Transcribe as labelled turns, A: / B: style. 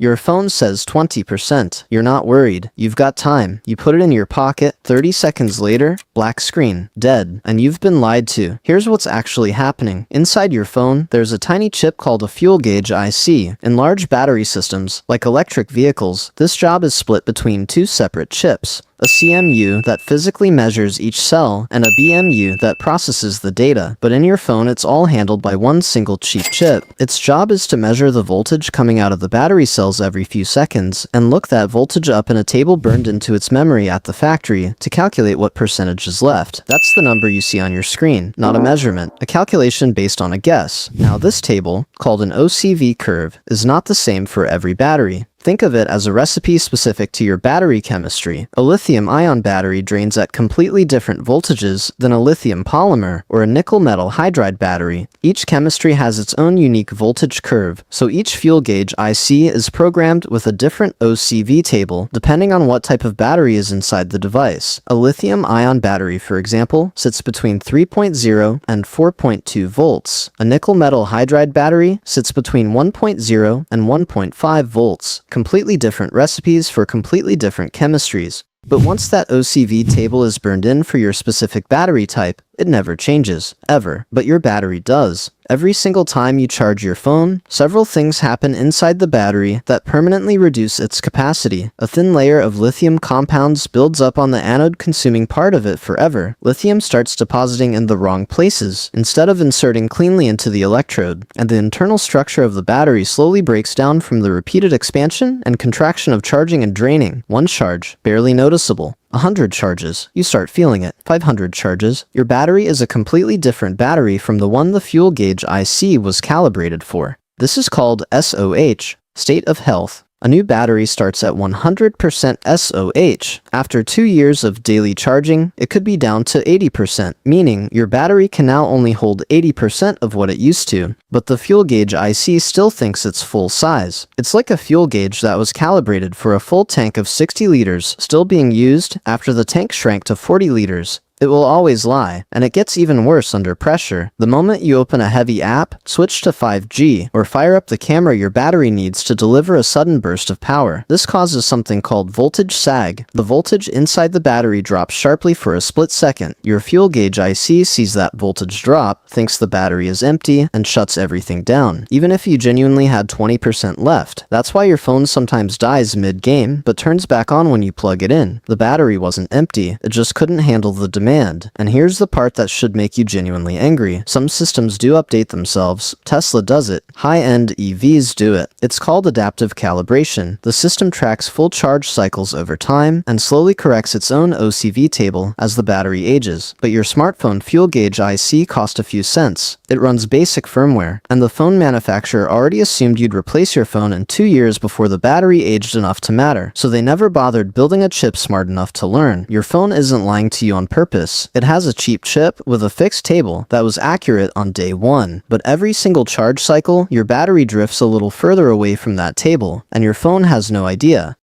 A: Your phone says 20%. You're not worried. You've got time. You put it in your pocket. 30 seconds later, black screen, dead, and you've been lied to. Here's what's actually happening. Inside your phone, there's a tiny chip called a fuel gauge IC. In large battery systems, like electric vehicles, this job is split between two separate chips. A CMU that physically measures each cell, and a BMU that processes the data. But in your phone, it's all handled by one single cheap chip. Its job is to measure the voltage coming out of the battery cells every few seconds, and look that voltage up in a table burned into its memory at the factory to calculate what percentage is left. That's the number you see on your screen, not a measurement, a calculation based on a guess. Now this table, called an OCV curve, is not the same for every battery. Think of it as a recipe specific to your battery chemistry. A lithium-ion battery drains at completely different voltages than a lithium-polymer or a nickel-metal hydride battery. Each chemistry has its own unique voltage curve, so each fuel gauge IC is programmed with a different OCV table depending on what type of battery is inside the device. A lithium-ion battery, for example, sits between 3.0 and 4.2 volts. A nickel-metal hydride battery sits between 1.0 and 1.5 volts. Completely different recipes for completely different chemistries. But once that OCV table is burned in for your specific battery type, it never changes, ever. But your battery does. Every single time you charge your phone, several things happen inside the battery that permanently reduce its capacity. A thin layer of lithium compounds builds up on the anode, consuming part of it forever. Lithium starts depositing in the wrong places, instead of inserting cleanly into the electrode, and the internal structure of the battery slowly breaks down from the repeated expansion and contraction of charging and draining. One charge, barely noticeable. 100 charges, you start feeling it. 500 charges, your battery is a completely different battery from the one the fuel gauge IC was calibrated for. This is called SOH, state of health. A new battery starts at 100% SOH. After 2 years of daily charging, it could be down to 80%, meaning your battery can now only hold 80% of what it used to. But the fuel gauge IC still thinks it's full size. It's like a fuel gauge that was calibrated for a full tank of 60 liters still being used after the tank shrank to 40 liters. It will always lie, and it gets even worse under pressure. The moment you open a heavy app, switch to 5G, or fire up the camera your battery needs to deliver a sudden burst of power. This causes something called voltage sag. The voltage inside the battery drops sharply for a split second. Your fuel gauge IC sees that voltage drop, thinks the battery is empty, and shuts everything down, even if you genuinely had 20% left. That's why your phone sometimes dies mid-game, but turns back on when you plug it in. The battery wasn't empty, it just couldn't handle the demand. And here's the part that should make you genuinely angry. Some systems do update themselves. Tesla does it. High-end EVs do it. It's called adaptive calibration. The system tracks full charge cycles over time and slowly corrects its own OCV table as the battery ages. But your smartphone fuel gauge IC cost a few cents. It runs basic firmware, and the phone manufacturer already assumed you'd replace your phone in 2 years before the battery aged enough to matter. So they never bothered building a chip smart enough to learn. Your phone isn't lying to you on purpose. It has a cheap chip with a fixed table that was accurate on day 1, but every single charge cycle, your battery drifts a little further away from that table, and your phone has no idea.